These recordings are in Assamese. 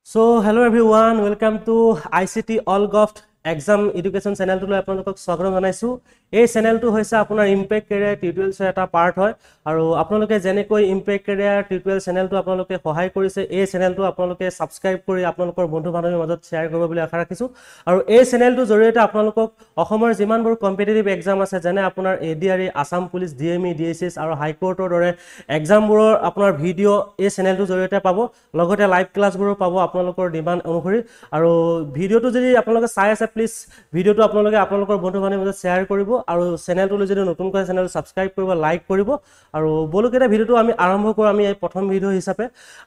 So hello everyone, welcome to ICT Allgoft Exam Education channel to আপোনালোকক স্বাগতম জনাইছো। এই চেনেলটো হৈছে আপোনাৰ ইম্প্যাক্ট কেৰিয়াৰ টিউটোৰিয়েলছৰ এটা পাৰ্ট হয় আৰু আপোনালোকে যেনেকৈ ইম্প্যাক্ট কেৰিয়াৰ টিউটোৰিয়েল চেনেলটো আপোনালোকে সহায় কৰিছে এই চেনেলটো আপোনালোকে সাবস্ক্ৰাইব কৰি আপোনালোকৰ বন্ধু-বান্ধৱীৰ মাজত শ্বেয়াৰ কৰিব বুলি আশা ৰাখিছো। আৰু এই চেনেলটো জৰিয়তে আপোনালোকক অসমৰ যিমানবোৰ কম্পিটিটিভ এক্সাম আছে যেনে আপোনাৰ ADRE, Assam police, DME, DSS আৰু হাইকোৰ্টৰ দৰে এক্সামবোৰৰ আপোনাৰ ভিডিও এই চেনেলটোৰ জৰিয়তে পাব। লগতে লাইভ ক্লাছবোৰো পাব আপোনালোকৰ ডিমান্ড অনুসৰি। আৰু ভিডিওটো যদি আপোনালোকে চাই আছে প্লিজ ভিডিওটো আপোনালোকৰ বন্ধু-বান্ধৱীৰ মাজত শ্বেয়াৰ কৰিব আৰু চেনেলটোলৈ যদি নতুনকৈ চেনেল সাবস্ক্ৰাইব কৰিব, লাইক কৰিব। আৰু বলুকেটা ভিডিওটো আমি আৰম্ভ কৰোঁ। আমি প্ৰথম ভিডিও হিচাপে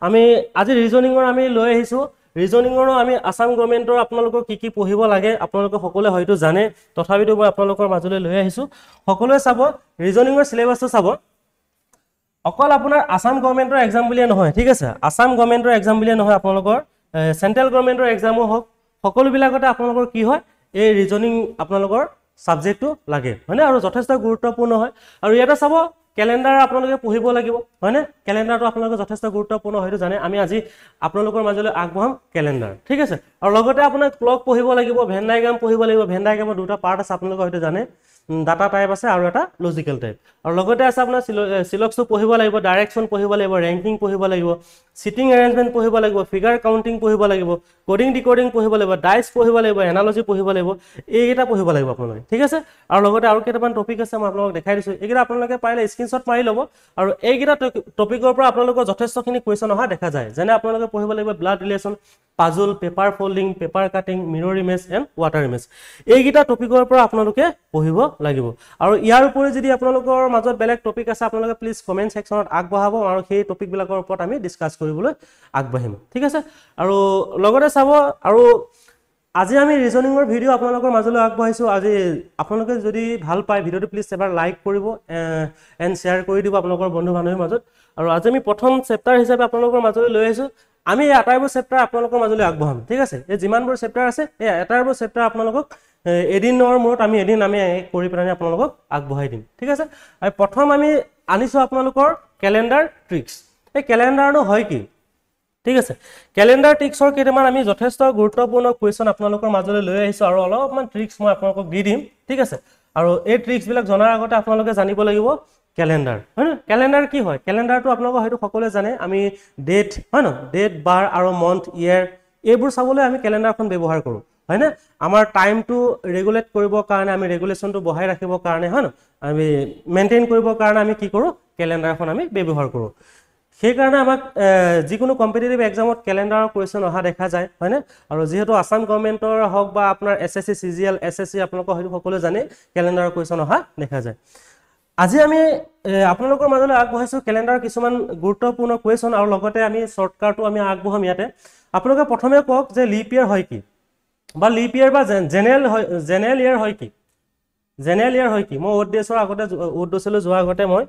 আমি আজি ৰিজনিংৰ আমি লৈ আহিছো। ৰিজনিংৰো আমি আসাম গভৰ্ণমেণ্টৰ আপোনালোকৰ কি কি পঢ়িব লাগে আপোনালোকে সকলোৱে হয়তো জানে, তথাপিতো মই আপোনালোকৰ মাজলৈ লৈ আহিছো। সকলোৱে চাব ৰিজনিংৰ সিলেবাসটো চাব। অকল আপোনাৰ আসাম গভৰ্ণমেণ্টৰ এক্সাম বুলিয়ে নহয়, ঠিক আছে, আসাম গভৰ্ণমেণ্টৰ এক্সাম বুলিয়ে নহয়, আপোনালোকৰ সেন্ট্ৰেল গভৰ্ণমেণ্টৰ এক্সামো হওক সকলোবিলাকতে আপোনালোকৰ কি হয় এই ৰিজনিং আপোনালোকৰ সাবজেক্টটো লাগে, হয়নে? আৰু যথেষ্ট গুৰুত্বপূৰ্ণ হয়। আৰু ইয়াতে চাব ক্যালেন্ডাৰ আপোনালোকে পঢ়িব লাগিব, হয়নে? ক্যালেন্ডাৰটো আপোনালোকে যথেষ্ট গুৰুত্বপূৰ্ণ হয়তো জানে। আমি আজি আপোনালোকৰ মাজলৈ আগবঢ়াম ক্যালেন্ডাৰ, ঠিক আছে। আৰু লগতে আপোনাক ক্লক পঢ়িব লাগিব, ভেন ডায়াগ্ৰাম পঢ়িব লাগিব। ভেন ডায়াগ্ৰামৰ দুটা পাৰ্ট আছে আপোনালোকে হয়তো জানে, ডাটা টাইপ আছে আৰু এটা লজিক্যাল টাইপ। আৰু লগতে আছে আপোনাৰ সিলক্সটো পঢ়িব লাগিব, ডাইৰেকশন পঢ়িব লাগিব, ৰেংকিং পঢ়িব লাগিব, সিটিং এৰেঞ্জমেন্ট পঢ়িব লাগিব, ফিগাৰ কাউন্টিং পঢ়িব লাগিব, কোডিং ডিকোডিং পঢ়িব লাগিব, ডাইচ পঢ়িব লাগিব, এনালজি পঢ়িব লাগিব। এইকেইটা পঢ়িব লাগিব আপোনালোকে, ঠিক আছে। আৰু লগতে আৰু কেইটামান টপিক আছে মই আপোনালোকক দেখাই দিছো। এইকেইটা আপোনালোকে পাৰিলে স্ক্ৰীনশ্বট মাৰি ল'ব। আৰু এইকেইটা টপিকৰ পৰা আপোনালোকৰ যথেষ্টখিনি কুৱেশ্যন অহা দেখা যায়। যেনে আপোনালোকে পঢ়িব লাগিব blood relation, puzzle, paper folding, paper cutting, মিৰৰ image and water image. এইকেইটা টপিকৰ পৰা আপোনালোকে পঢ়িব লাগিব। আৰু ইয়াৰ উপৰি যদি আপোনালোকৰ মাজত বেলেগ টপিক আছে আপোনালোকে প্লিজ কমেন্ট সেকশনত আগবঢ়াব আৰু সেই টপিকবিলাকৰ ওপৰত আমি ডিসকাস কৰিবলৈ আগবাঢ়িম, ঠিক আছে। আৰু লগতে চাব আৰু আজি আমি ৰিজনিংৰ ভিডিও আপোনালোকৰ মাজলৈ আগবঢ়াইছো। আজি আপোনালোকে যদি ভাল পায় ভিডিওটো প্লিজ এবাৰ লাইক কৰিব এণ্ড শ্বেয়াৰ কৰি দিব আপোনালোকৰ বন্ধু-বান্ধৱীৰ মাজত। আৰু আজি আমি প্ৰথম চেপ্টাৰ হিচাপে আপোনালোকৰ মাজলৈ লৈ আহিছো। আমি এই আটাইবোৰ চেপ্টাৰ আপোনালোকৰ মাজলৈ আগবঢ়াম, ঠিক আছে। এই যিমানবোৰ চেপ্টাৰ আছে এই আটাইবোৰ চেপ্টাৰ আপোনালোকক এদিনৰ মূৰত আমি কৰি পেলাই আপোনালোকক আগবঢ়াই দিম, ঠিক আছে। আৰু প্ৰথম আমি আনিছো আপোনালোকৰ ক্যালেন্ডাৰ ট্ৰিক্স। এই ক্যালেন্ডাৰনো হয় কি, ঠিক আছে। ক্যালেন্ডাৰ ট্ৰিক্সৰ কেইটামান আমি যথেষ্ট গুৰুত্বপূৰ্ণ কুৱেশ্যন আপোনালোকৰ মাজলৈ লৈ আহিছো আৰু অলপমান ট্ৰিক্স মই আপোনালোকক দি দিম, ঠিক আছে। আৰু এই ট্ৰিক্সবিলাক জনাৰ আগতে আপোনালোকে জানিব লাগিব ক্যালেন্ডাৰ, হয় ন? ক্যালেন্ডাৰ কি হয়? ক্যালেন্ডাৰটো আপোনালোকে হয়তো সকলোৱে জানে। আমি ডেট, হয় ন, ডেট, বাৰ আৰু মন্থ, ইয়াৰ এইবোৰ চাবলৈ আমি ক্যালেন্ডাৰখন ব্যৱহাৰ কৰোঁ, হয় না? আমাৰ টাইমটো ৰেগুলেট কৰিবৰ কাৰণে, আমি ৰেগুলেশ্যনটো বহাই ৰাখিবৰ কাৰণে, হয় ন, আমি মেইনটেইন কৰিবৰ কাৰণে আমি কি কৰোঁ ক্যালেন্ডাৰখন আমি ব্যৱহাৰ কৰোঁ। সেইকাৰণে আমাক যিকোনো কম্পিটিটিভ এক্সামত ক্যালেন্ডাৰৰ কুৱেশ্যন অহা দেখা যায়, হয়নে? আৰু যিহেতু আসাম গভৰ্ণমেণ্টৰ হওক বা আপোনাৰ SSC, CGL, SSC আপোনালোকৰ হয়তো সকলোৱে জানে ক্যালেন্ডাৰৰ কুৱেশ্যন অহা দেখা যায়। আজি আমি আপোনালোকৰ মাজলৈ আগবঢ়াইছো ক্যালেন্ডাৰৰ কিছুমান গুৰুত্বপূৰ্ণ কুৱেশ্যন আৰু লগতে আমি শৰ্টকাটো আমি আগবঢ়াম ইয়াতে। আপোনালোকে প্ৰথমে কওক যে লিপ ইয়াৰ হয় কি, বা লিপ ইয়াৰ বা জেনেৰেল ইয়াৰ হয় কি? জেনেৰেল ইয়াৰ হয় কি? মই ওডেছলৈ যোৱাৰ আগতে মই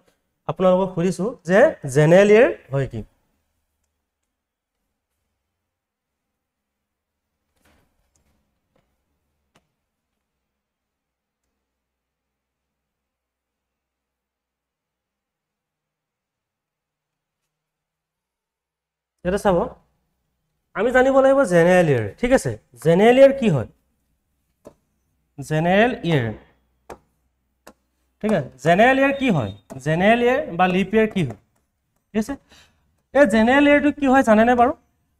আপোনালোকক সুধিছো যে জেনেৰেল ইয়াৰ হয় কি? এটা চাব আমি জানিব লাগিব জেনেৰেল ইয়াৰ, ঠিক আছে। জেনেৰেল ইয়াৰ কি হয়? জেনেৰেল ইয়াৰ, ঠিক আছে। জেনেৰেল ইয়াৰ কি হয়? জেনেৰেল ইয়াৰ বা লিপ ইয়াৰ কি হয়, ঠিক আছে। এই জেনেৰেল ইয়াৰটো কি হয় জানেনে বাৰু?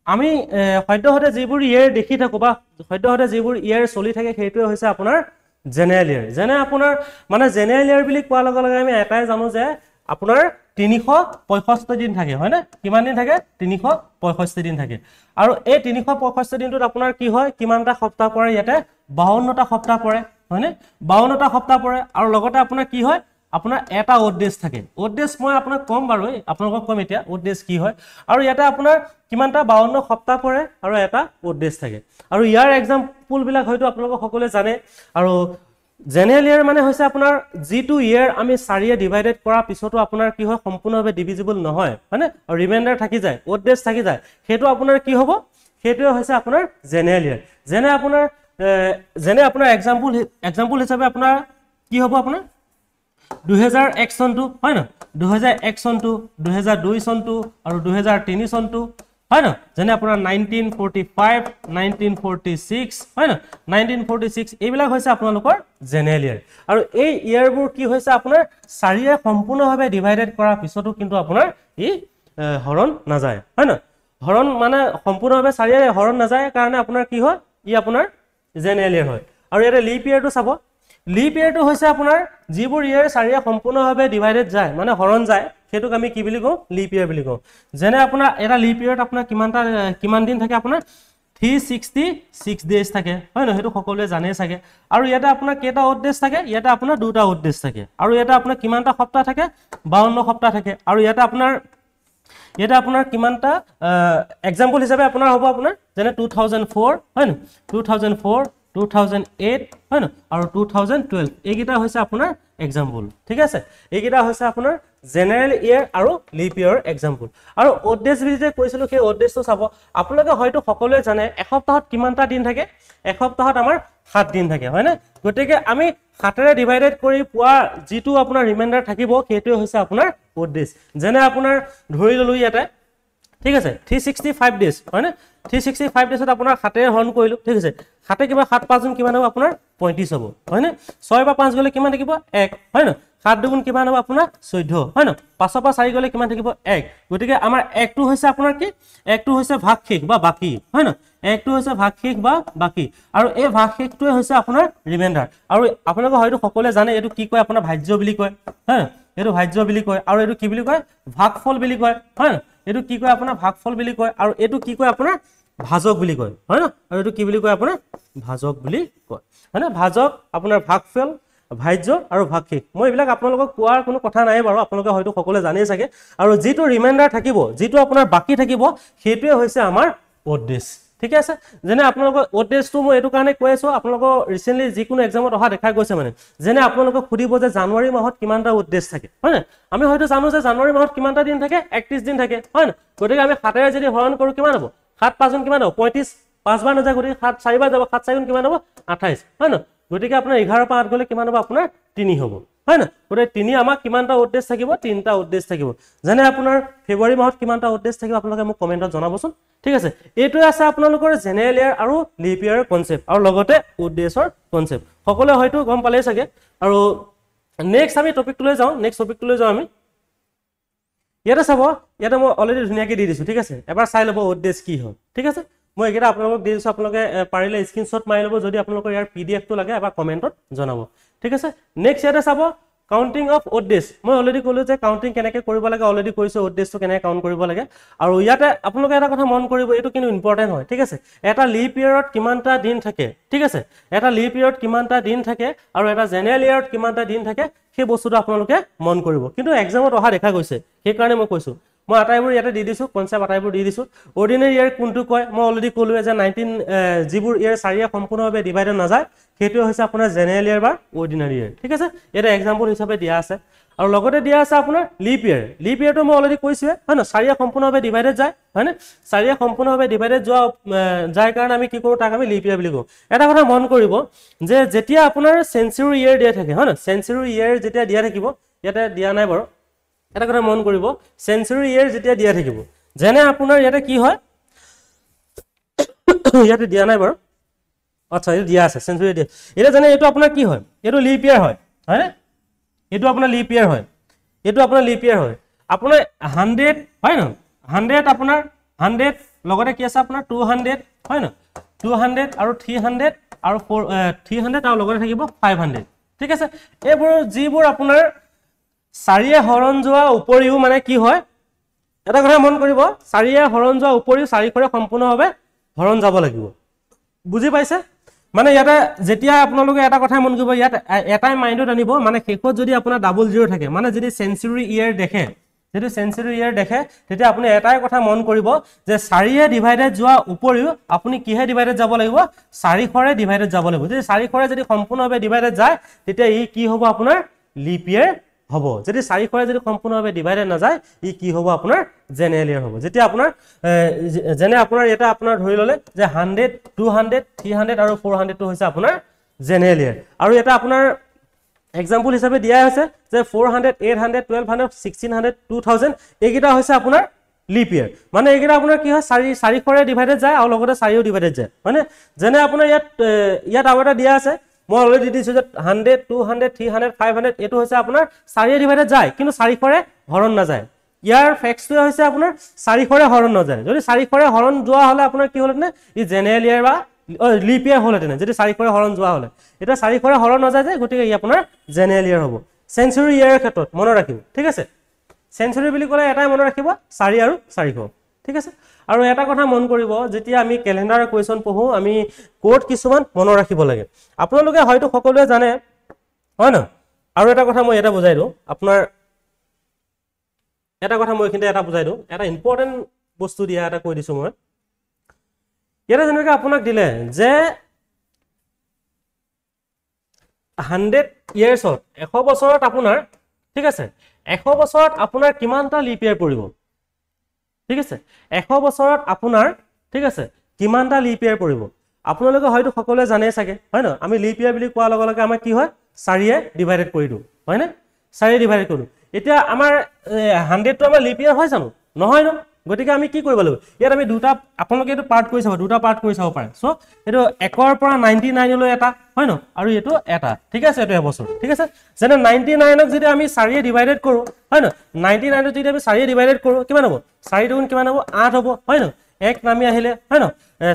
আমি সদ্যহতে যিবোৰ ইয়াৰ দেখি থাকো বা সদ্যহতে যিবোৰ ইয়াৰ চলি থাকে সেইটোৱে হৈছে আপোনাৰ জেনেৰেল ইয়াৰ। যেনে আপোনাৰ মানে জেনেৰেল ইয়াৰ বুলি কোৱাৰ লগে লগে আমি এটাই জানো যে আপোনাৰ 365 দিন থাকে, হয় না? কিমান দিন থাকে? 365 দিন থাকে। আৰু এই 365 দিনটোত আপোনাৰ কি হয়, কিমানটা সপ্তাহ পৰে? ইয়াতে 52টা সপ্তাহ পৰে, হয়নে? 52টা সপ্তাহ পৰে। আৰু লগতে আপোনাৰ কি হয়, আপোনাৰ এটা অড ডেজ থাকে। অড ডেজ মই আপোনাক কম বাৰু, আপোনালোকক কম এতিয়া অড ডেজ কি হয়। আৰু ইয়াতে আপোনাৰ কিমানটা 52 সপ্তাহ পৰে আৰু এটা অড ডেজ থাকে। আৰু ইয়াৰ এক্সাম্পল বিলাক হয়তো আপোনালোক সকলোৱে জানে। আৰু জেনেৰেল ইয়াৰ মানে হৈছে আপোনাৰ যিটো ইয়াৰ আমি 4 ডিভাইডেড কৰাৰ পিছতো আপোনাৰ কি হয় সম্পূৰ্ণভাৱে ডিভিজিবল নহয়, হয়নে? আৰু ৰিমাইণ্ডাৰ থাকি যায়, অড ডেজ থাকি যায়, সেইটো আপোনাৰ কি হ'ব? সেইটোৱে হৈছে আপোনাৰ জেনেৰেল ইয়াৰ। যেনে আপোনাৰ এক্সাম্পল হিচাপে আপোনাৰ কি হ'ব? আপোনাৰ 2001 চনটো, হয় ন? 2001 চনটো, 2002 চনটো আৰু 2003 চনটো, হয় না যেনে আপোনাৰ 1945 1946 হয় না 1946 এইবিলাক হৈছে আপোনালোকৰ জেনেৰেল ইয়াৰ আৰু এই ইয়াৰবোৰ কি হৈছে আপোনাৰ চাৰিয়ে সম্পূৰ্ণভাৱে ডিভাইডেড কৰাৰ পিছতো কিন্তু আপোনাৰ ই হৰণ নাযায় হয় না হৰণ মানে সম্পূৰ্ণভাৱে চাৰিয়ে হৰণ নাযায় কাৰণে আপোনাৰ কি হয় ই আপোনাৰ জেনেৰেল ইয়াৰ হয় আৰু ইয়াতে লিপ ইয়াৰটো চাব লিপ ইয়াৰটো হৈছে আপোনাৰ যিবোৰ ইয়াৰ চাৰিয়ে সম্পূৰ্ণভাৱে ডিভাইডেড যায় মানে হৰণ যায় সেটোক আমি কি বুলি কওঁ লিপ ইয়াৰ বুলি কওঁ যেনে আপোনাৰ এটা লিপ ইয়াৰত আপোনাৰ কিমান দিন থাকে আপোনাৰ 366 ডেজ থাকে হয় না হেতু সকলোৱে জানে সাগে আৰু ইয়াতে আপোনাৰ কেটা অড ডেজ থাকে ইয়াতে আপোনাৰ দুটা অড ডেজ থাকে আৰু ইয়াতে আপোনাৰ কিমানটা সপ্তাহ থাকে 52 সপ্তাহ থাকে আৰু ইয়াতে আপোনাৰ কিমানটা এক্সাম্পল হিচাপে আপোনাৰ হ'ব আপোনাৰ যেনে 2004 হয় না 2004 2008 হয় না আৰু 2012 এইগিটা হৈছে আপোনাৰ এক্সাম্পল ঠিক আছে এইগিটা হৈছে আপোনাৰ জেনাৰেল ইয়াৰ আৰু লিপ ইয়াৰ এক্সাম্পল আৰু অড ডেজ বিতে কৈছিলো সেই অড ডেজটো চাব আপোনালোকে হয়তো সকলোৱে জানে এক সপ্তাহত কিমানটা দিন থাকে এক সপ্তাহত আমাৰ 7 দিন থাকে হয় না গতিকে আমি 7 ৰে ডিভাইডেড কৰি পোৱা যেটো আপোনাৰ ৰিমাইন্ডাৰ থাকিব সেইটো হৈছে আপোনাৰ অড ডেজ যেনে আপোনাৰ ধৰি ললো ইয়াতে ঠিক আছে 365 ডেজ হয় না 365 ডেজত আপোনাৰ 7 ৰে হৰণ কৰিলো ঠিক আছে 7 কিবা 7 5 গুণ কিমান হ'ব আপোনাৰ 35 হ'ব হয় না 6 বা 5 গলে কিমান থাকিব 1 হয় না 7 দুগুণ কিমান হ'ব আপোনাৰ 14 হয় না 5 বা 4 গলে কিমান থাকিব 1 গতিকে আমাৰ 1 টো হৈছে আপোনাৰ কি 1 টো হৈছে ভাগশেষ বা বাকি হয় না 1 টো হৈছে ভাগশেষ বা বাকি আৰু এই ভাগশেষটোৱে হৈছে আপোনাৰ ৰিমাইন্ডাৰ আৰু আপোনালোকে হয়তো সকলোৱে জানে এটো কি কয় আপোনাৰ ভাজ্য বুলি কয় হ্যাঁ এটো ভাজ্য বুলি কয় আৰু এটো কি বুলি কয় ভাগফল বুলি কয় হয় না এটো কি কয় আপোনাৰ ভাগফল বুলি কয় আৰু এটো কি কয় আপোনাৰ ভাজক বুলি কয় হয় না আৰু এটো কি বুলি কয় আপোনাৰ ভাজক বুলি কয় হয় না ভাজক আপোনাৰ ভাগফল ভাজ্য আৰু ভাগশেষ মই এইবিলাক আপোনালোকক কোৱাৰ কোনো কথা নাই বাৰু আপোনালোকে হয়তো সকলোৱে জানেই সাগে আৰু যেটো ৰিমাইন্ডাৰ থাকিব যেটো আপোনাৰ বাকি থাকিব সেইটোৱে হৈছে আমাৰ অড ডেজ ঠিক আছে যেনে আপোনালোকৰ অড ডেজটো মই এটো কাৰণে কৈ আছো আপোনালোকৰ ৰিসেন্টলি যিকোনো এক্সামত অহা দেখা গৈছে মানে যেনে আপোনালোকক খুদিব যে জানুৱাৰী মাহত কিমানটা অড ডেজ থাকে হয় না আমি হয়তো জানো যে জানুৱাৰী মাহত কিমানটা দিন থাকে 31 দিন থাকে হয় না গতিকে আমি 7 ৰে যদি হৰণ কৰো কিমান হ'ব 7 5 গুণ কিমান হ'ব 35 5 বাৰ নাযায় গতিকে 7 4 বাৰ যাব 7 4 গুণ কিমান হ'ব 28 হয় না গতিকে আপোনাৰ 11 পা 8 গলে কিমান হ'ব আপোনাৰ 3 হ'ব হয় না গতিকে 3 আমাক কিমানটা অড ডেজ থাকিব 3টা অড ডেজ থাকিব যেনে আপোনাৰ ফেব্ৰুৱাৰী মাহত কিমানটা অড ডেজ থাকিব আপোনালোকে মোক কমেন্টত জনাবচোন ঠিক আছে এইটো আছে আপোনালোকৰ জেনাৰেল ইয়াৰ আৰু লিপ ইয়াৰ কনসেপ্ট আৰু লগতে অড ডেজৰ কনসেপ্ট সকলোৱে হয়তো গম পালে সাগে আৰু নেক্সট আমি টপিকটো লৈ যাও নেক্সট টপিকটো লৈ যাও আমি ইয়াতে চাব ইয়াতে মই অলৰেডি ধুনিয়াকৈ দি দিছো ঠিক আছে এবাৰ চাই লব অড ডেজ কি হয় ঠিক আছে মই একেটা আপোনালোকক দি দিছো আপোনালোকে পাৰিলে স্ক্ৰিনশ্বট মাৰি লব যদি আপোনালোকৰ ইয়াৰ পিডিএফ টো লাগে এবাৰ কমেন্টত জনাব ঠিক আছে নেক্সট ইয়াতে চাব কাউন্টিং অফ অড ডেজ মই অলৰেডি কলো যে কাউন্টিং কেনেকৈ কৰিব লাগে অলৰেডি কৈছো অড ডেজটো কেনেকৈ কাউন্ট কৰিব লাগে আৰু ইয়াতে আপোনালোকে এটা কথা মন কৰিব এটো কিন্তু ইম্পৰ্টেন্ট হয় ঠিক আছে এটা লিপ ইয়াৰত কিমানটা দিন থাকে ঠিক আছে এটা লিপ ইয়াৰত কিমানটা দিন থাকে আৰু এটা জেনাৰেল ইয়াৰত কিমানটা দিন থাকে সেই বস্তুটো আপোনালোকে মন কৰিব কিন্তু এক্সামত অহা দেখা গৈছে সেই কাৰণে মই কৈছো মই আটাইবোৰ ইয়াতে দি দিছো কনসেপ্ট আটাইবোৰ দি দিছো অৰ্ডিনাৰী ইয়াৰ কোনটো কয় মই অলৰেডি কলো যে 19 যিবোৰ ইয়াৰ চাৰিয়া সম্পূৰ্ণভাৱে ডিভাইডেড নাযায় সেইটো হৈছে আপোনাৰ জেনাৰেল ইয়াৰ বা অৰ্ডিনাৰী ইয়াৰ ঠিক আছে এটা এক্সাম্পল হিচাপে দিয়া আছে আৰু লগতে দিয়া আছে আপোনাৰ লিপ ইয়াৰটো মই অলৰেডি কৈছো হয় না চাৰিয়া সম্পূৰ্ণভাৱে ডিভাইডেড যায় হয় না চাৰিয়া সম্পূৰ্ণভাৱে ডিভাইডেড যোৱা যায় কাৰণ আমি কি কৰো তাক আমি লিপ ইয়াৰ বুলি কওঁ এটা কথা মন কৰিব যে যেতিয়া আপোনাৰ সেঞ্চুৰী ইয়াৰ দিয়া থাকে হয় না সেঞ্চুৰী ইয়াৰ যেতিয়া দিয়া থাকিব ইয়াতে দিয়া নাই বাৰু এটা কথা মন কৰিব সেঞ্চুৰী ইয়াৰ যেতিয়া দিয়া থাকিব যেনে আপোনাৰ ইয়াতে কি হয় ইয়াতে দিয়া নাই বাৰু আচ্ছা এই দিয়া আছে সেঞ্চুৰী দিয়া এটা জানে এটো আপোনাৰ কি হয় এটো লিপ ইয়াৰ হয় হয় এটো আপোনাৰ লিপ ইয়াৰ হয় এটো আপোনাৰ লিপ ইয়াৰ হয় আপোনাৰ 100 হয় না 100 আপোনাৰ 100 লগতে কি আছে আপোনাৰ 200 হয় না 200 আৰু 300 আৰু 300 আৰু লগতে থাকিব 500 ঠিক আছে এইবোৰ যিবোৰ আপোনাৰ চাৰিয়ে হৰণ যোৱা উপৰিও মানে কি হয় এটা কথা মন কৰিব চাৰিয়ে হৰণ যোৱা উপৰিও চাৰিখৰে সম্পূৰ্ণভাৱে হৰণ যাব লাগিব বুজি পাইছে মানে ইয়াতে যেতিয়া আপোনালোকে এটা কথা মন কৰিব ইয়াত এটাই মাইন্ডত আনিব মানে শেষত যদি আপোনাৰ ডাবল জিৰ' থাকে মানে যদি সেঞ্চুৰী ইয়াৰ দেখে যদি সেঞ্চুৰী ইয়াৰ দেখে তেতিয়া আপুনি এটাই কথা মন কৰিব যে চাৰিয়ে ডিভাইডেড যোৱা উপৰিও আপুনি কিহে ডিভাইডেড যাব লাগিব চাৰিখৰে ডিভাইডেড যাব লাগিব যদি চাৰিখৰে যদি সম্পূৰ্ণভাৱে ডিভাইডেড যায় তেতিয়া ই কি হ'ব আপোনাৰ লিপ ইয়াৰ হ'ব যদি চাৰিখৰে যদি সম্পূৰ্ণভাৱে ডিভাইডেড না যায় ই কি হ'ব আপোনাৰ জেনাৰেল ইয়াৰ হ'ব যেতিয়া আপোনাৰ যেনে আপোনাৰ এটা আপোনাৰ ধৰি ললে যে 100 200 300 আৰু 400 টো হৈছে আপোনাৰ জেনাৰেল ইয়াৰ আৰু এটা আপোনাৰ এক্সাম্পল হিচাপে দিয়া আছে যে 400 800 1200 1600 2000 এইকেইটা হৈছে আপোনাৰ লিপ ইয়াৰ মানে এইকেইটা আপোনাৰ কি হয় 4ৰে ডিভাইডেড যায় আৰু লগতে 4ও ডিভাইডেড যায় হয়নে যেনে আপোনাৰ ইয়াত আৰু এটা দিয়া আছে মই অলৰেডি দিছো যে 100 200 300 500 এটো হৈছে আপোনাৰ 4ৰে ডিভাইডেড যায় কিন্তু 4ৰে হৰণ নাযায় ইয়াৰ ফেক্টছটো হৈছে আপোনাৰ 4ৰে হৰণ নাযায় যদি 4ৰে হৰণ যোৱা হলে আপোনাৰ কি হলনে ই জেনেৰেল ইয়াৰ বা লিপ ইয়াৰ হলতেনে যদি 4ৰে হৰণ যোৱা হলে এটা 4ৰে হৰণ নাযায় যে গতিকে ই আপোনাৰ জেনেৰেল ইয়াৰ হ'ব সেঞ্চুৰী ইয়াৰৰ ক্ষেত্ৰত মনত ৰাখিব ঠিক আছে সেঞ্চুৰী বুলি ক'লে এটাই মনত ৰাখিব 4 আৰু 400 ঠিক আছে আৰু এটা কথা মন কৰিব যেতিয়া আমি ক্যালেন্ডাৰ কোৱেশ্চন পঢ়ো আমি কোড কিছুমান মনত ৰাখিব লাগে আপোনালোকে হয়তো সকলোৱে জানে হয় না আৰু এটা কথা মই এটা বুজাই দিও আপোনাৰ এটা কথা মই কিন্তু এটা বুজাই দিও এটা ইম্পৰ্টেন্ট বস্তু দিয়া এটা কৈ দিছো মই ইয়াতে যেনেকৈ আপোনাক দিলে যে 100 ইয়াৰ্ছত 100 বছৰত আপোনাৰ ঠিক আছে 100 বছৰত আপোনাৰ কিমানটা লিপ ইয়াৰ পৰিব ঠিক আছে 100 বছৰত আপোনাৰ ঠিক আছে কিমানটা লিপ ইয়াৰ পৰিব আপোনালোকে হয়তো সকলোৱে জানে চাগে হয় না আমি লিপ ইয়াৰ বুলি কোৱা লগে লগে আমাৰ কি হয় 4ৰে ডিভাইডেড কৰি দিও হয় না 4ৰে ডিভাইডেড কৰো এতিয়া আমাৰ 100 টো আমাৰ লিপ ইয়াৰ হয় জানো নহয় ন গতিকে আমি কি কৰিব লাগিব ইয়াত আমি দুটা আপোনালোকে এটো পাৰ্ট কৰি চাব দুটা পাৰ্ট কৰি চাব পাৰে সো এটো 1ৰ পৰা 99 লৈ এটা হয় ন আৰু এটো এটা ঠিক আছে এটো এবছৰ ঠিক আছে যেনে 99ক যদি আমি 4ৰে ডিভাইডেড কৰো হয় ন 99ক যদি আমি 4ৰে ডিভাইডেড কৰো কিমান হ'ব 4 দুগুণ কিমান হ'ব 8 হ'ব হয় ন 1 নামি আহিলে হয় ন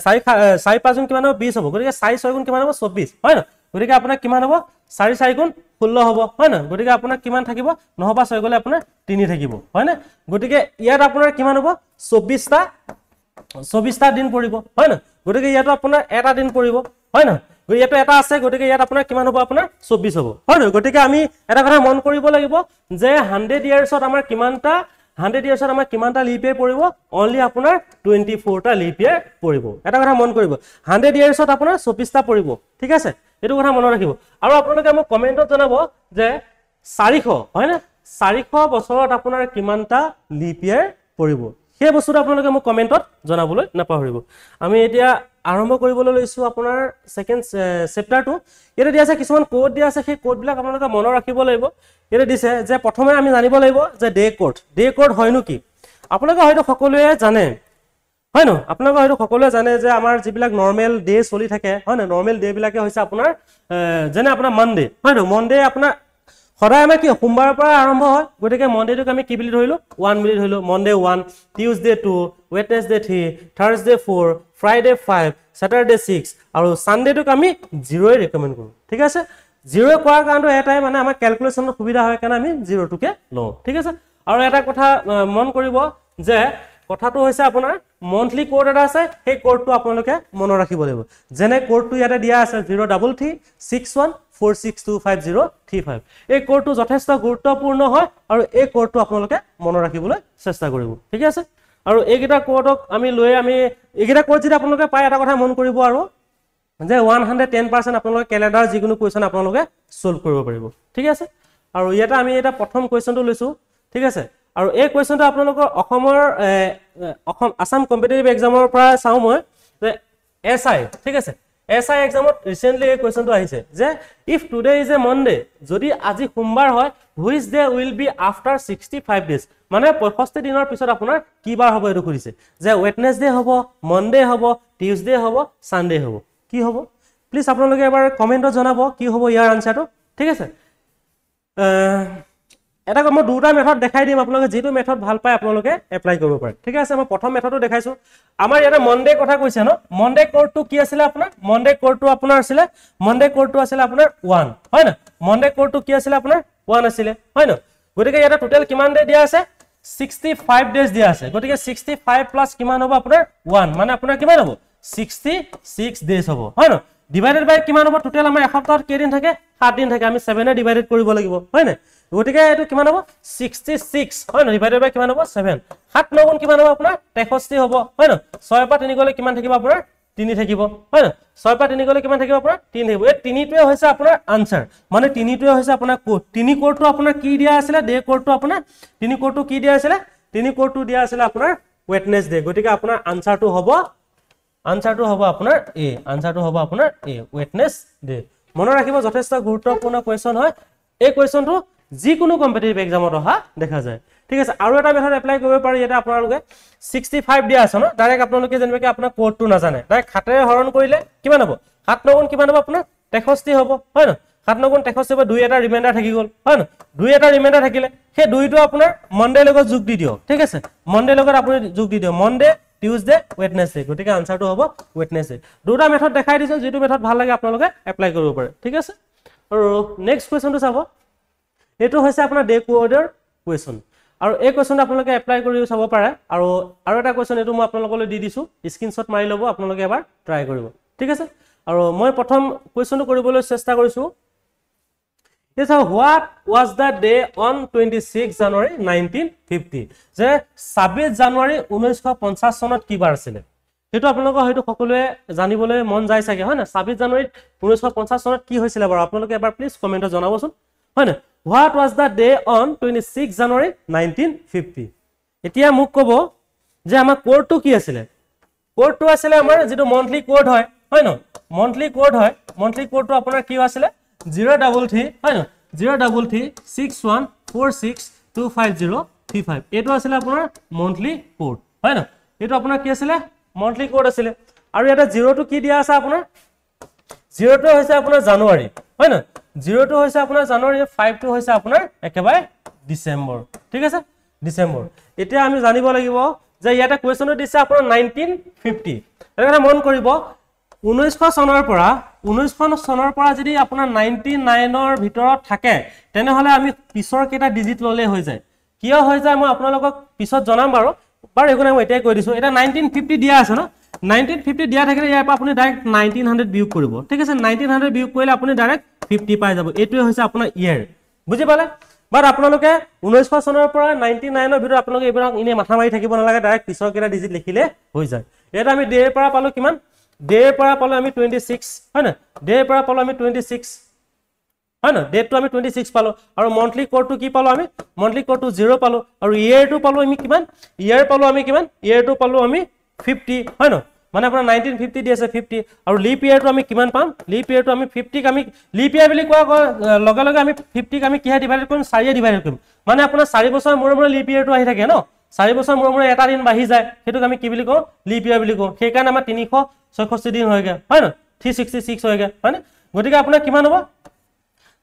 4 5 গুণ কিমান হ'ব 20 হ'ব গতিকে 4 6 গুণ কিমান হ'ব 24 হয় ন গতিকে আপোনাৰ কিমান হ'ব 4 4 গুণ 16 হ'ব হয় না গতিকে আপোনাৰ কিমান থাকিব নহবা 6 গলে আপোনাৰ 3 থাকিব হয় না গতিকে ইয়াত আপোনাৰ কিমান হ'ব 24টা দিন পৰিব হয় না গতিকে ইয়াত আপোনাৰ এটা দিন পৰিব হয় না ইয়াতো এটা আছে গতিকে ইয়াত আপোনাৰ কিমান হ'ব আপোনাৰ 24 হ'ব হয় না গতিকে আমি এটা কথা মন কৰিব লাগিব যে 100 ইয়াৰ্ছত আমাৰ কিমানটা 100 ইয়াৰ্ছত আমাৰ কিমানটা লিপ ইয়াৰ পৰিব অনলি আপোনাৰ 24টা লিপ ইয়াৰ পৰিব এটা কথা মন কৰিব 100 ইয়াৰ্ছত আপোনাৰ 24টা পৰিব ঠিক আছে এটো কথা মনত ৰাখিব আৰু আপোনালোকে মোক কমেন্টত জনাব যে 400 হয় না 400 বছৰত আপোনাৰ কিমানটা লিপ ইয়াৰ পৰিব সেই বস্তুটো আপোনালোকে মোক কমেন্টত জনাবলৈ নাপাহৰিব আমি এতিয়া আৰম্ভ কৰিবলৈ লৈছো আপোনাৰ সেকেন্ড চেপ্টাৰটো এটা দিয়া আছে কিছুমান কোড দিয়া আছে সেই কোড বিলাক আপোনালোকে মনত ৰাখিব লাগিব এটা দিছে যে প্ৰথমে আমি জানিব লাগিব যে ডে কোড হয়নো কি আপোনালোকে হয়তো সকলোৱে জানে হয় ন আপোনালোকে হয়তো সকলোৱে জানে যে আমাৰ যিবিলাক নৰমাল ডে চলি থাকে হয় না নৰমাল ডে বিলাকে হৈছে আপোনাৰ যেনে আপোনাৰ মনডে হয় ন মনডে আপোনাৰ সদায় আমাৰ কি সোমবাৰৰ পৰা আৰম্ভ হয় গতিকে মনডেটোক আমি কি বুলি ধৰিলো 1 বুলি ধৰিলো মনডে 1 টিউজডে 2 ওয়েডনেসডে 3 থাৰ্সডে 4 ফ্ৰাইডে 5 স্যাটাৰডে 6 আৰু সানডেটোক আমি 0 এ ৰেকমেন্ড কৰো ঠিক আছে 0 কোৱাৰ কাৰণটো এটাই মানে আমাৰ ক্যালকুলেশনৰ সুবিধা হয় কাৰণে আমি 0 টুকে লওঁ ঠিক আছে আৰু এটা কথা মন কৰিব যে কথাটো হৈছে আপোনাৰ মন্থলি কোড এটা আছে সেই কোডটো আপোনালোকে মনত ৰাখিব লাগিব যেনে কোডটো ইয়াতে দিয়া আছে 03361462535 এই কোডটো যথেষ্ট গুৰুত্বপূৰ্ণ হয় আৰু এই কোডটো আপোনালোকে মনত ৰাখিবলৈ চেষ্টা কৰিব ঠিক আছে আৰু এইকেইটা কোডক আমি লৈ আমি এইকেইটা কোড যদি আপোনালোকে পায় এটা কথা মন কৰিব আৰু যে 110% আপোনালোকে ক্যালেন্ডাৰ যিকোনো কোৱেশ্চন আপোনালোকে সলভ কৰিব পাৰিব ঠিক আছে আৰু ইয়াতে আমি এটা প্ৰথম কোৱেশ্চনটো লৈছো ঠিক আছে আৰু এই কোৱেশ্চনটো আপোনালোকৰ অসমৰ আসাম কম্পিটিটিভ এক্সামৰ পৰা চাও মই যে এসআই ঠিক আছে এসআই এক্সামত ৰিসেন্টলি এই কোৱেশ্চনটো আহিছে যে if today is a Monday যদি আজি সোমবাৰ হয় which day will be after 65 days মানে 65 দিনৰ পিছত আপোনাৰ কি বাৰ হ'ব এটো কৰিছে যে ওয়েডনেসডে হ'ব মনডে হ'ব টিউজডে হ'ব সানডে হ'ব কি হ'ব প্লিজ আপোনালোকে এবাৰ কমেন্টত জনাব কি হ'ব ইয়াৰ আনসাৰটো ঠিক আছে এটা মই দুটা মেথড দেখাই দিম আপোনালোকে যেটো মেথড ভাল পায় আপোনালোকে এপ্লাই কৰিব পাৰে ঠিক আছে মই প্ৰথম মেথডটো দেখাইছো আমাৰ ইয়াতে মনডে কথা কৈছে ন মনডে কোডটো কি আছিল আপোনাৰ মনডে কোডটো আপোনাৰ আছিল আপোনাৰ 1 হয় না মনডে কোডটো কি আছিল আপোনাৰ 1 আছিল হয় না গতিকে ইয়াতে টোটাল কিমান ডে দিয়া আছে 65 ডেজ দিয়া আছে গতিকে 65 প্লাস কিমান হ'ব আপোনাৰ 1 মানে আপোনাৰ কিমান হ'ব 66 ডেজ হ'ব হয় না ডিভাইডেড বাই কিমান হ'ব টোটাল আমাৰ এসপ্তাহত কেইদিন থাকে 7 দিন থাকে আমি 7 এ ডিভাইডেড কৰিব লাগিব হয় না গতিকে এটো কিমান হ'ব 66 হয় না ডিভাইডেড বাই কিমান হ'ব 7 7 9 গুণ কিমান হ'ব আপোনাৰ 63 হ'ব হয় না 6 পৰা 3 গলে কিমান থাকিব আপোনাৰ 3 থাকিব হয় না 6 পৰা 3 গলে কিমান থাকিব আপোনাৰ 3 থাকিব এই 3টোৱে হৈছে আপোনাৰ আনসাৰ মানে 3টোৱে হৈছে আপোনাৰ কোড 3 কোডটো আপোনাৰ কি দিয়া আছিল ডে কোডটো আপোনাৰ 3 কোডটো কি দিয়া আছিল 3 কোডটো দিয়া আছিল আপোনাৰ ওয়েডনেসডে গতিকে আপোনাৰ আনসাৰটো হ'ব আপোনাৰ এ ওয়েডনেসডে মনত ৰাখিব যথেষ্ট গুৰুত্বপূৰ্ণ কোৱেশ্চন হয় এই কোৱেশ্চনটো যিকোনো কম্পিটিটিভ এক্সামত অহা দেখা যায় ঠিক আছে আৰু এটা মেথড এপ্লাই কৰিব পাৰি এটা আপোনালোকে 65 দিয়া আছে ন ডাইৰেক্ট আপোনালোকে যেনেকৈ আপোনাৰ কোডটো নাজানে ডাইৰেক্ট 7 ৰে হৰণ কৰিলে কিমান হ'ব 7 9 গুণ কিমান হ'ব আপোনাৰ 63 হ'ব হয় ন 7 9 গুণ 63 হ'ব 2 এটা ৰিমাইন্ডাৰ থাকি গ'ল হয় ন 2 এটা ৰিমাইন্ডাৰ থাকিলে সেই 2টো আপোনাৰ মনডে লগত যোগ দি দিও ঠিক আছে মনডে লগত আপুনি যোগ দি দিও মনডে টিউজডে ওয়েডনেসডে গতিকে আনসাৰটো হ'ব ওয়েডনেসডে দুটা মেথড দেখাই দিছো যেটো মেথড ভাল লাগে আপোনালোকে এপ্লাই কৰিব পাৰে ঠিক আছে আৰু নেক্সট কোৱেশ্চনটো চাব এটো হৈছে আপোনাৰ ডে কোডৰ কোৱেশ্চন আৰু এই কোৱেশ্চনটো আপোনালোকে এপ্লাই কৰি চাব পাৰে আৰু এটা কোৱেশ্চন এটো মই আপোনালোকলৈ দি দিছো স্ক্ৰিনশ্বট মাৰি ল'ব আপোনালোকে এবাৰ ট্ৰাই কৰিব ঠিক আছে আৰু মই প্ৰথম কোৱেশ্চনটো কৰিবলৈ চেষ্টা কৰিছো Yes, what was the day on 26 January 1950? যে 26 জানুৱাৰী 1950 চনত কি বাৰ আছিল হেতু আপোনালোক হয়তো সকলোৱে জানিবলৈ মন যায় চাগে হয় না 26 জানুৱাৰী 1950 চনত কি হৈছিল বাৰু আপোনালোকে এবাৰ প্লিজ কমেন্টত জনাবচোন হয় না what was the day on 26 January 1950 এতিয়া মোক ক'ব যে আমাৰ কোডটো কি আছিল কোডটো আছিল আমাৰ যেটো মন্থলি কোড হয় ন মন্থলি কোডটো আপোনাৰ কি আছিল 033 হয় না 0336146250250 এটো আছিল আপোনাৰ মন্থলি কোড হয় না এটো আপোনাৰ কি আছিল মন্থলি কোড আছিল আৰু এটা 0 টো কি দিয়া আছে আপোনাৰ 0 টো হৈছে আপোনাৰ জানুৱাৰী হয় না 0 টো হৈছে আপোনাৰ জানুৱাৰী 5 টো হৈছে আপোনাৰ একেবাৰে ডিসেম্বৰ ঠিক আছে ডিসেম্বৰ এতিয়া আমি জানিব লাগিব যে ইয়াতে কোৱেশ্চনটো দিছে আপোনাৰ 1950 এটা মন কৰিব 1900 চনৰ পৰা যদি আপোনাৰ 99 ৰ ভিতৰত থাকে তেনেহলে আমি পিছৰ কেটা ডিজিট ললে হৈ যায় কিয় হৈ যায় মই আপোনালোকক পিছত জনাম বাৰু একো মই এটাই কৈ দিছো এটা 1950 দিয়া আছে ন 1950 দিয়া থাকিলে ইয়াৰ পৰা আপুনি ডাইৰেক্ট 1900 বিয়োগ কৰিব ঠিক আছে 1900 বিয়োগ কৰিলে আপুনি ডাইৰেক্ট 50 পাই যাব এটোৱে হৈছে আপোনাৰ ইয়াৰ বুজি পালে বাট আপোনালোকে 1900 চনৰ পৰা 99 ৰ ভিতৰত আপোনালোকে এইবিলাক ইনে মাথা মাৰি থাকিব নালাগে ডাইৰেক্ট পিছৰ কেটা ডিজিট লিখিলে হৈ যায় এটা আমি ডে পৰা পালো কিমান ডে পৰা পালো আমি 26 হয় না ডে পৰা পালো আমি 26 হয় না ডেটটো আমি 26 পালো আৰু মন্থলি কোডটো কি পালো আমি মন্থলি কোডটো 0 পালো আৰু ইয়াৰটো পালো আমি কিমান ইয়াৰটো পালো আমি 50 হয় না মানে আপোনাৰ 1950 দি আছে 50 আৰু লিপ ইয়াৰটো আমি কিমান পাম লিপ ইয়াৰটো আমি 50 ক আমি লিপ ইয়াৰ বুলি কোৱা লগে লগে আমি 50 ক আমি কিহে ডিভাইড কৰিম 4 এ ডিভাইড কৰিম মানে আপোনাৰ 4 বছৰ মূৰে লিপ ইয়াৰটো আহি থাকে ন 4 বছৰ মূৰে এটা দিন বাঢ়ি যায় হেতুক আমি কি বুলি কওঁ লিপ ইয়াৰ বুলি কওঁ সেই কাৰণে আমাৰ 366 দিন হৈ গয় হয় না 366 হৈ গয় হয় না গতিকে আপোনাৰ কিমান হ'ব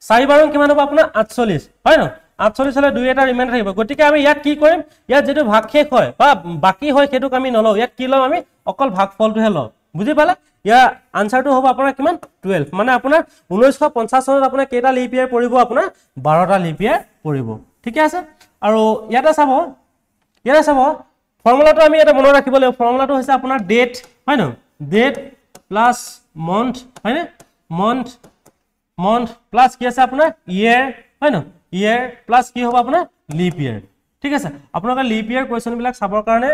4 বাৰ কিমান হ'ব আপোনাৰ 48 হয় না 48 হলে 2 এটা ৰিমাইন্ডাৰ থাকিব গতিকে আমি ইয়াত কি কৰিম ইয়াত যেটো ভাগ শেষ হয় বা বাকি হয় হেতুক আমি নলও ইয়াত কি লম আমি অকল ভাগফলটোহে লম বুজি পালে ইয়াৰ আনসাৰটো হ'ব আপোনাৰ কিমান 12 মানে আপোনাৰ 1950 চনত আপোনাৰ কেটা লিপ ইয়াৰ পৰিব আপোনাৰ 12টা লিপ ইয়াৰ পৰিব ঠিক আছে আৰু ইয়াতে চাব ফৰ্মুলাটো আমি এটা মনত ৰাখিব লাগিব ফৰ্মুলাটো হৈছে আপোনাৰ ডেট হয় না ডেট প্লাস মন্থ হয় না মন্থ প্লাস কি আছে আপোনাৰ ইয়াৰ হয় না ইয়াৰ প্লাস কি হ'ব আপোনাৰ লিপ ইয়াৰ ঠিক আছে আপোনালোকে লিপ ইয়াৰ কোৱেশ্চন বিলাক চাবৰ কাৰণে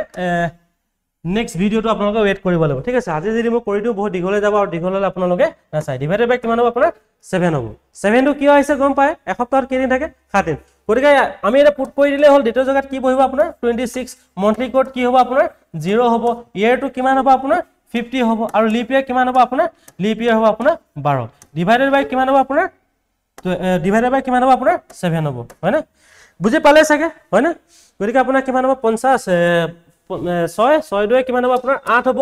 নেক্সট ভিডিওটো আপোনালোকে ওয়েট কৰিব লাগিব ঠিক আছে আজি যদি মই কৰি দিও বহুত দীঘলে যাব আৰু দীঘললে আপোনালোকে নাচাই ডিভাইডেড বাই কিমান হ'ব আপোনাৰ 7 হ'ব 7 টো কিয় আহিছে গম পায় এসপ্তাহত কেদিন থাকে 7 দিন গতিকে আমি এটা পুট কৰি দিলে হল ডেটৰ জায়গাত কি বহিব আপোনাৰ 26 মন্থলি কোড কি হ'ব আপোনাৰ 0 হ'ব ইয়াৰটো কিমান হ'ব আপোনাৰ 50 হ'ব আৰু লিপ ইয়াৰ কিমান হ'ব আপোনাৰ লিপ ইয়াৰ হ'ব আপোনাৰ 12 ডিভাইডেড বাই কিমান হ'ব আপোনাৰ ডিভাইডেড বাই কিমান হ'ব আপোনাৰ 7 হ'ব হয় না বুজি পালে চাগে হয় না গতিকে আপোনাৰ কিমান হ'ব 50 6 2 কিমান হ'ব আপোনাৰ 8 হ'ব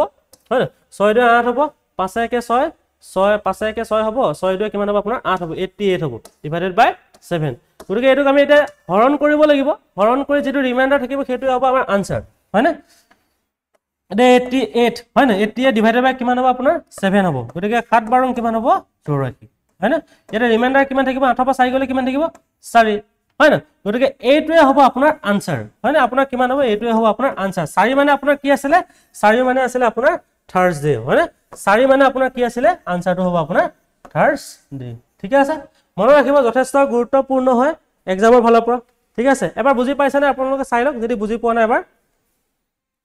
হয় না 6 2 8 হ'ব 5 1 6 5 1 6 হ'ব 6 2 কিমান হ'ব আপোনাৰ 8 হ'ব 88 হ'ব ডিভাইডেড বাই 7 গতিকে এটোক আমি এটা হৰণ কৰিব লাগিব হৰণ কৰি যেটো ৰিমাইন্ডাৰ থাকিব হেতু হ'ব আমাৰ আনসাৰ হয় না 88 হয় না 88 ডিভাইডেড বাই কিমান হ'ব আপোনাৰ 7 হ'ব গতিকে 7 বাৰ কিমান হ'ব 84 হয় না এটা ৰিমাইন্ডাৰ কিমান থাকিব 8 পৰা 4 গলে কিমান থাকিব 4 হয় না গতিকে এইটোৱে হ'ব আপোনাৰ আনসাৰ হয় না আপোনাৰ কিমান হ'ব এইটোৱে হ'ব আপোনাৰ আনসাৰ 4 মানে আপোনাৰ কি আছিল 4 মানে আছিল আপোনাৰ থাৰ্সডে হয় না 4 মানে আপোনাৰ কি আছিল আনসাৰটো হ'ব আপোনাৰ থাৰ্সডে ঠিক আছে মনত ৰাখিব যথেষ্ট গুৰুত্বপূৰ্ণ হয় এক্সামৰ ফালৰ পৰা ঠিক আছে এবাৰ বুজি পাইছানে আপোনালোকে চাই লওক যদি বুজি পোৱা নাই এবাৰ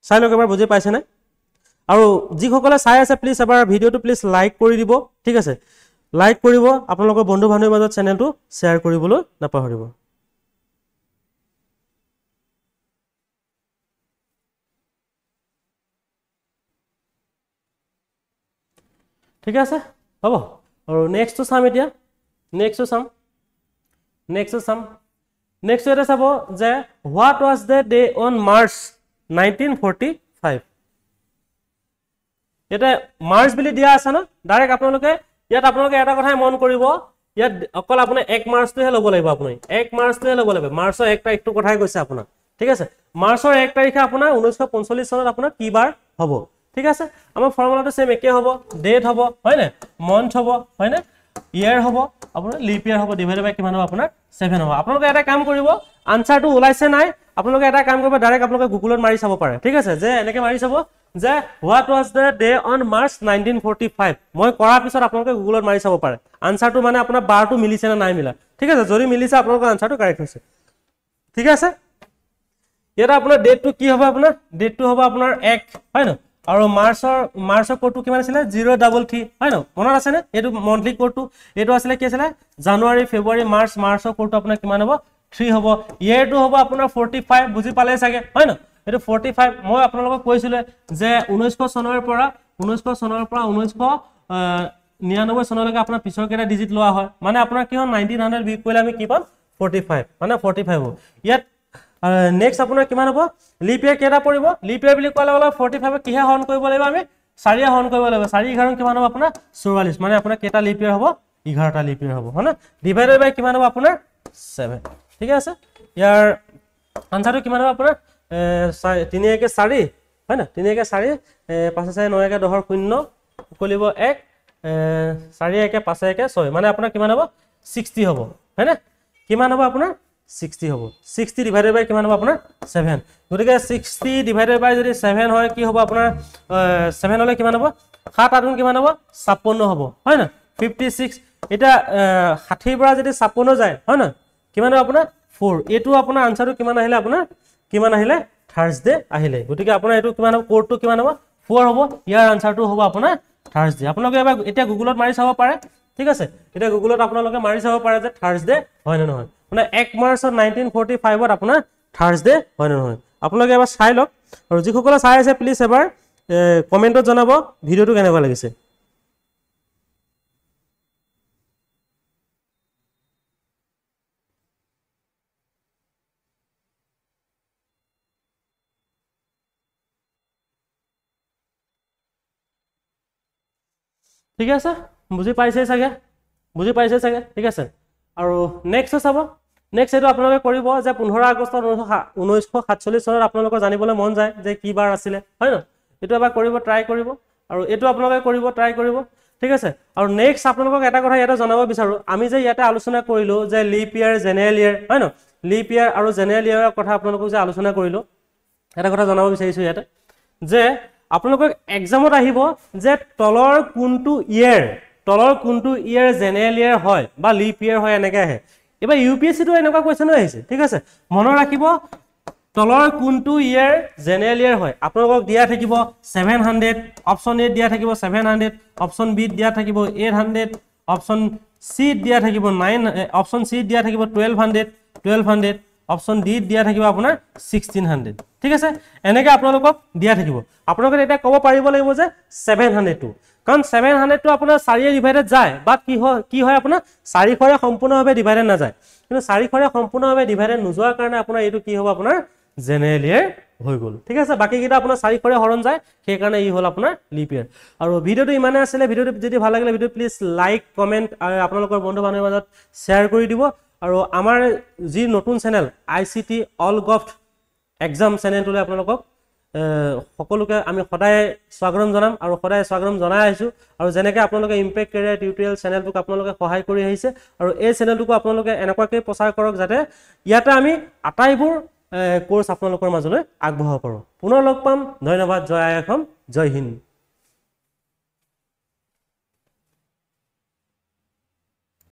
চাই লওক এবাৰ বুজি পাইছানে আৰু যিসকলে চাই আছে প্লিজ এবাৰ ভিডিওটো প্লিজ লাইক কৰি দিব ঠিক আছে লাইক কৰিব আপোনালোকৰ বন্ধু বান্ধৱীৰ মাজত চেনেলটো শ্বেয়াৰ কৰিবলৈ নাপাহৰিব ঠিক আছে হ'ব আৰু নেক্সটটো চাম এতিয়া নেক্সটটো চাম নেক্সট এটা চাব যে what was the day on March 1945 এটা মাৰ্চ বুলি দিয়া আছে না ডাইৰেক্ট আপোনালোকে ইয়াত আপোনালোকে এটা কথাই মন কৰিব ইয়াত অকল আপুনি 1 মাৰ্চটোহে ল'ব লাগিব আপুনি 1 মাৰ্চটোহে ল'ব লাগিব মাৰ্চৰ 1 তাৰিখটো কথাই কৈছে আপোনাৰ ঠিক আছে মাৰ্চৰ 1 তাৰিখে আপোনাৰ 1945 চনত আপোনাৰ কি বাৰ হ'ব ঠিক আছে আমাৰ ফৰ্মুলাটো সেম একে হ'ব ডেট হ'ব হয় না মন্থ হ'ব হয় না ইয়াৰ হ'ব আপোনাৰ লিপ ইয়াৰ হ'ব ডিভাইডেড বাই কিমান হ'ব আপোনাৰ 7 হ'ব আপোনালোকে এটা কাম কৰিব আনসাৰটো ওলাইছে নাই আপোনালোকে এটা কাম কৰিব ডাইৰেক্ট আপোনালোকে গুগলত মাৰি চাব পাৰে ঠিক আছে যে এনেকে মাৰি চাব যে what was the day on March 1945 মই কৰাৰ পিছত আপোনালোকে গুগলত মাৰি চাব পাৰে আনসাৰটো মানে আপোনাৰ বাৰটো মিলিছে না নাই মিলা ঠিক আছে যদি মিলিছে আপোনালোকৰ আনসাৰটো কাৰেক্ট হৈছে ঠিক আছে এটা আপোনাৰ ডেটটো কি হ'ব আপোনাৰ ডেটটো হ'ব আপোনাৰ 1 হয় না আৰু মাৰ্চৰ কোডটো কিমান আছিল 033 হয় না মনত আছে নে এটো মন্থলি কোডটো এটো আছিল কি আছিল জানুৱাৰী ফেব্ৰুৱাৰী মাৰ্চৰ কোডটো আপোনাৰ কিমান হ'ব 3 হ'ব ইয়াৰটো হ'ব আপোনাৰ 45 বুজি পালে চাগে হয় না এটো 45 মই আপোনালোকক কৈছিল যে 1900 চনৰ পৰা 1999 চনলৈকে আপোনাৰ পিছৰ কেটা ডিজিট লোৱা হয় মানে আপোনাৰ কি হয় 1900 বিয়োগ কৰিলে আমি কি পাম 45 মানে 45 হ'ব ইয়াত নেক্সট আপোনাৰ কিমান হ'ব লিপ ইয়াৰ কেটা পৰিব লিপ ইয়াৰ বুলি ক'লে 45 কিহে হৰণ কৰিব লাগিব আমি 4 হৰণ কৰিব লাগিব 4 11 কিমান হ'ব আপোনাৰ 44 মানে আপোনাৰ কেটা লিপ ইয়াৰ হ'ব 11টা লিপ ইয়াৰ হ'ব হয়না ডিভাইডেড বাই কিমান হ'ব আপোনাৰ 7 ঠিক আছে ইয়াৰ আনসাৰটো কিমান হ'ব আপোনাৰ 3 1 4 হয় না 3 1 4 5 4 9 1 10 0 কলিব 1 4 1 5 1 6 মানে আপোনাৰ কিমান হ'ব 60 হ'ব হয় না কিমান হ'ব আপোনাৰ 60 হ'ব 60 ডিভাইডেড বাই কিমান হ'ব আপোনাৰ 7 গতিকে 60 ডিভাইডেড বাই যদি 7 হয় কি হ'ব আপোনাৰ 7 হলে কিমান হ'ব 7 8 কিমান হ'ব 56 হ'ব হয় না 56 এটা 60 পৰা যদি 56 যায় হয় না কিমান হ'ব আপোনাৰ 4 এটো আপোনাৰ আনসাৰটো কিমান আহিলে আপোনাৰ কিমান আহিলে থাৰ্সডে আহিলে গতিকে আপোনাৰ এটো কিমান হ'ব কোডটো কিমান হ'ব 4 হ'ব ইয়াৰ আনসাৰটো হ'ব আপোনাৰ থাৰ্সডে আপোনালোকে এবাৰ এতিয়া গুগলত মাৰি চাব পাৰে ঠিক আছে এটা গুগলত আপোনালোকে মাৰি চাব পাৰে যে থাৰ্সডে হয় না নহয় মানে 1 মাৰ্চৰ 1945 ত আপোনাৰ থাৰ্সডে হয় না নহয় আপোনালোকে এবাৰ চাই লওক আৰু যিসকলে চাই আছে প্লিজ এবাৰ কমেন্টত জনাব ভিডিওটো কেনেকুৱা লাগিছে ঠিক আছে বুজি পাইছে চাগে ঠিক আছে আৰু নেক্সট চাব নেক্সট এটো আপোনালোকে কৰিব যে 15 আগষ্ট 1947 চনত আপোনালোকৰ জানিবলৈ মন যায় যে কি বাৰ আছিল হয় না এটো এবাৰ কৰিব ট্ৰাই কৰিব আৰু এটো আপোনালোকে কৰিব ট্ৰাই কৰিব ঠিক আছে আৰু নেক্সট আপোনালোকক এটা কথা ইয়াতে জনাব বিচাৰো আমি যে ইয়াতে আলোচনা কৰিলো যে লিপ ইয়াৰ জেনাৰেল ইয়াৰ হয় না লিপ ইয়াৰ আৰু জেনাৰেল ইয়াৰৰ কথা আপোনালোকক যে আলোচনা কৰিলো এটা কথা জনাব বিচাৰিছো ইয়াতে যে আপোনালোকক এক্সামত আহিব যে তলৰ কোনটো ইয়াৰ জেনাৰেল ইয়াৰ হয় বা লিপ ইয়াৰ হয় এনেকৈ আহে এবাৰ ইউপিএসসি টো এনেকুৱা কোৱেশ্চন আহিছে ঠিক আছে মনত ৰাখিব তলৰ কোনটো ইয়াৰ জেনাৰেল ইয়াৰ হয় আপোনালোকক দিয়া থাকিব 700 অপচন এ দিয়া থাকিব 700 অপচন বি দিয়া থাকিব 800 অপচন সি দিয়া থাকিব 9 অপচন সি দিয়া থাকিব 1200 অপচন ডি দিয়া থাকিব আপোনাৰ 1600 ঠিক আছে এনেকৈ আপোনালোকক দিয়া থাকিব আপোনালোকে এটা ক'ব পাৰিব লাগিব যে 700 কাৰণ 700 টো আপোনাৰ 4 এ ডিভাইডেড যায় বাট কি হয় আপোনাৰ 4 খৰে সম্পূৰ্ণভাৱে ডিভাইডেড না যায় কিন্তু 4 খৰে সম্পূৰ্ণভাৱে ডিভাইডেড নোযোৱাৰ কাৰণে আপোনাৰ এটো কি হ'ব আপোনাৰ জেনাৰেল ইয়াৰ হৈ গল ঠিক আছে বাকি কিটা আপোনাৰ 4 খৰে হৰণ যায় সেই কাৰণে ই হল আপোনাৰ লিপ ইয়াৰ আৰু ভিডিওটো ইমানে আছিল ভিডিওটো যদি ভাল লাগিলে ভিডিও প্লিজ লাইক কমেন্ট আৰু আপোনালোকৰ বন্ধু বান্ধৱীৰ মাজত শেয়াৰ কৰি দিব আৰু আমাৰ যি নতুন channel ICT all govt exam চেনেলটোলৈ আপোনালোকক সকলোকে আমি সদায় স্বাগতম জনাম আৰু সদায় স্বাগতম জনাই আইছো আৰু যেনেকৈ আপোনালোকে ইম্পেক্ট কেৰিয়াৰ টিউটোৰিয়েল চেনেলটোক আপোনালোকে সহায় কৰি আহিছে আৰু এই চেনেলটোকো আপোনালোকে এনেকুৱাকৈ প্ৰচাৰ কৰক যাতে ইয়াতে আমি আটাইবোৰ কোৰ্স আপোনালোকৰ মাজলৈ আগবঢ়াব পাৰো পুনৰ লগ পাম ধন্যবাদ জয় আই অসম জয় হিন্দ